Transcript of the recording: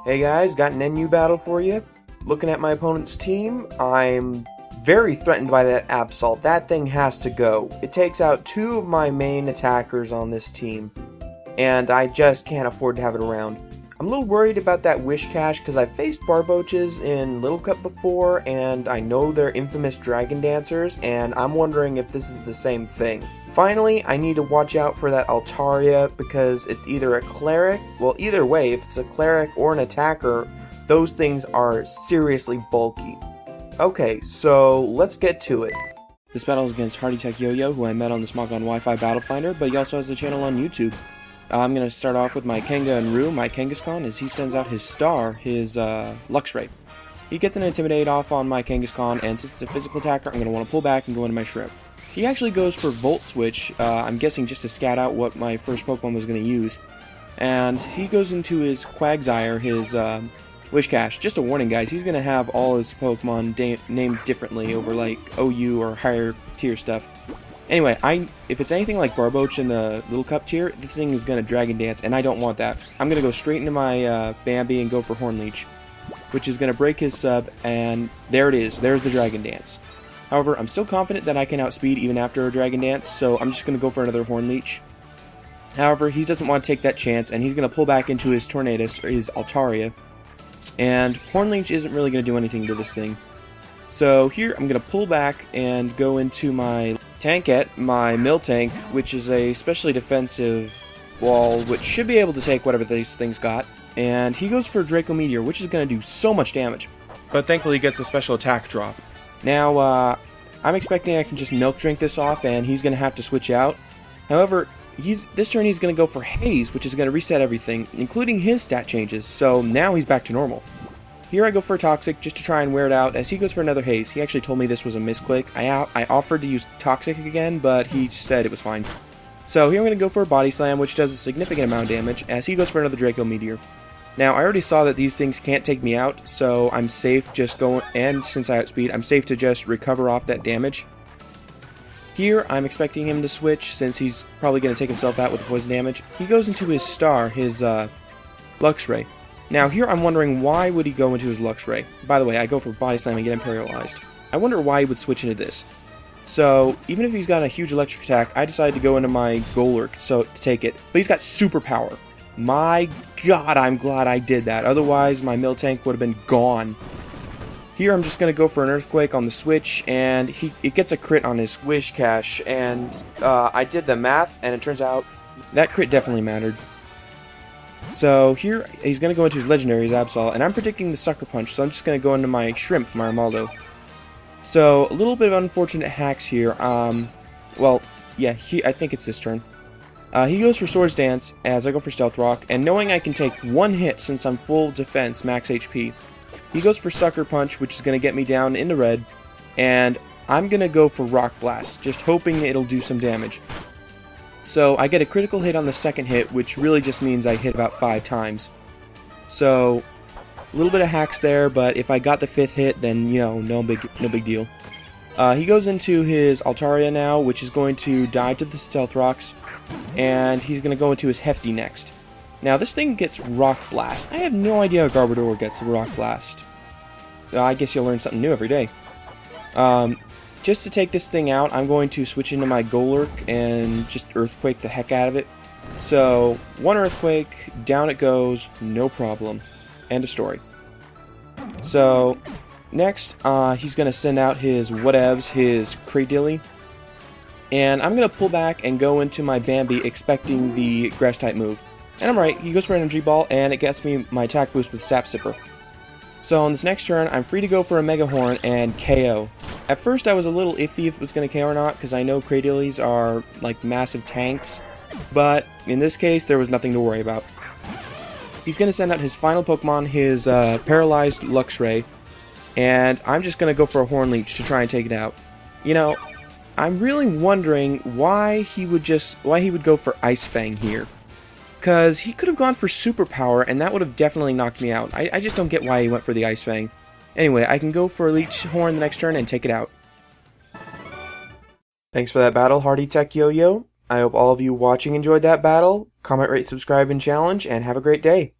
Hey guys, got an NU battle for you. Looking at my opponent's team, I'm very threatened by that Absol. That thing has to go. It takes out two of my main attackers on this team, and I just can't afford to have it around. I'm a little worried about that Wish Cache because I've faced Barboaches in Little Cup before, and I know they're infamous Dragon Dancers, and I'm wondering if this is the same thing. Finally, I need to watch out for that Altaria because it's either a cleric, well either way, if it's a cleric or an attacker, those things are seriously bulky. Okay, so let's get to it. This battle is against hardytekyoyo, who I met on the Smogon Wifi-Battle Finder, but he also has a channel on YouTube. I'm going to start off with my Kenga and Rue, my Kangaskhan, as he sends out his star, his Luxray. He gets an Intimidate off on my Kangaskhan, and since it's a physical attacker, I'm going to want to pull back and go into my Shrimp. He actually goes for Volt Switch, I'm guessing just to scout out what my first Pokemon was going to use. And he goes into his Quagsire, his Wish Cache. Just a warning, guys, he's going to have all his Pokemon named differently over like OU or higher tier stuff. Anyway, if it's anything like Barboach in the Little Cup tier, this thing is going to Dragon Dance, and I don't want that. I'm going to go straight into my Bambi and go for Horn Leech, which is going to break his sub, and there it is. There's the Dragon Dance. However, I'm still confident that I can outspeed even after a Dragon Dance, so I'm just going to go for another Horn Leech. However, he doesn't want to take that chance, and he's going to pull back into his Tornadus, or his Altaria, and Horn Leech isn't really going to do anything to this thing. So here, I'm going to pull back and go into my Tankette, my Miltank, which is a specially defensive wall, which should be able to take whatever these things got. And he goes for Draco Meteor, which is going to do so much damage. But thankfully he gets a special attack drop. Now, I'm expecting I can just Milk Drink this off, and he's going to have to switch out. However, this turn he's going to go for Haze, which is going to reset everything, including his stat changes, so now he's back to normal. Here I go for Toxic, just to try and wear it out, as he goes for another Haze. He actually told me this was a misclick. I offered to use Toxic again, but he just said it was fine. So here I'm going to go for a Body Slam, which does a significant amount of damage, as he goes for another Draco Meteor. Now, I already saw that these things can't take me out, so I'm safe just going, and since I outspeed, I'm safe to just recover off that damage. Here, I'm expecting him to switch, since he's probably going to take himself out with the poison damage. He goes into his star, his Luxray. Now, here I'm wondering why would he go into his Luxray. By the way, I go for Body Slam and get him paralyzed. I wonder why he would switch into this. So, even if he's got a huge electric attack, I decided to go into my Golurk to take it. But he's got super power. My god, I'm glad I did that. Otherwise, my Miltank would have been gone. Here, I'm just going to go for an Earthquake on the switch, and it gets a crit on his Wish Cache. And I did the math, and it turns out that crit definitely mattered. So here, he's going to go into his Legendary, his Absol, and I'm predicting the Sucker Punch, so I'm just going to go into my Shrimp, my Armaldo. So, a little bit of unfortunate hacks here. Well, yeah, I think it's this turn. He goes for Swords Dance, as I go for Stealth Rock, and knowing I can take one hit since I'm full defense, max HP, he goes for Sucker Punch, which is going to get me down into red, and I'm going to go for Rock Blast, just hoping it'll do some damage. So, I get a critical hit on the second hit, which really just means I hit about 5 times. So, a little bit of hacks there, but if I got the 5th hit, then, you know, no big deal. He goes into his Altaria now, which is going to die to the Stealth Rocks, and he's going to go into his Hefty next. Now, this thing gets Rock Blast. I have no idea how Garbodor gets Rock Blast. I guess you'll learn something new every day. Just to take this thing out, I'm going to switch into my Golurk and just Earthquake the heck out of it. So, one Earthquake, down it goes, no problem. End of story. So, next, he's going to send out his whatevs, his Cradilly. And I'm going to pull back and go into my Bambi expecting the Grass-type move. And I'm right, he goes for Energy Ball, and it gets me my attack boost with Sap Sipper. So on this next turn, I'm free to go for a Mega Horn and KO. At first, I was a little iffy if it was going to KO or not, because I know Cradillys are like massive tanks. But in this case, there was nothing to worry about. He's going to send out his final Pokemon, his paralyzed Luxray, and I'm just going to go for a Horn Leech to try and take it out. You know, I'm really wondering why he would go for Ice Fang here. Because he could have gone for Superpower, and that would have definitely knocked me out. I just don't get why he went for the Ice Fang. Anyway, I can go for a Leech Horn the next turn and take it out. Thanks for that battle, hardytekyoyo. I hope all of you watching enjoyed that battle. Comment, rate, subscribe, and challenge, and have a great day.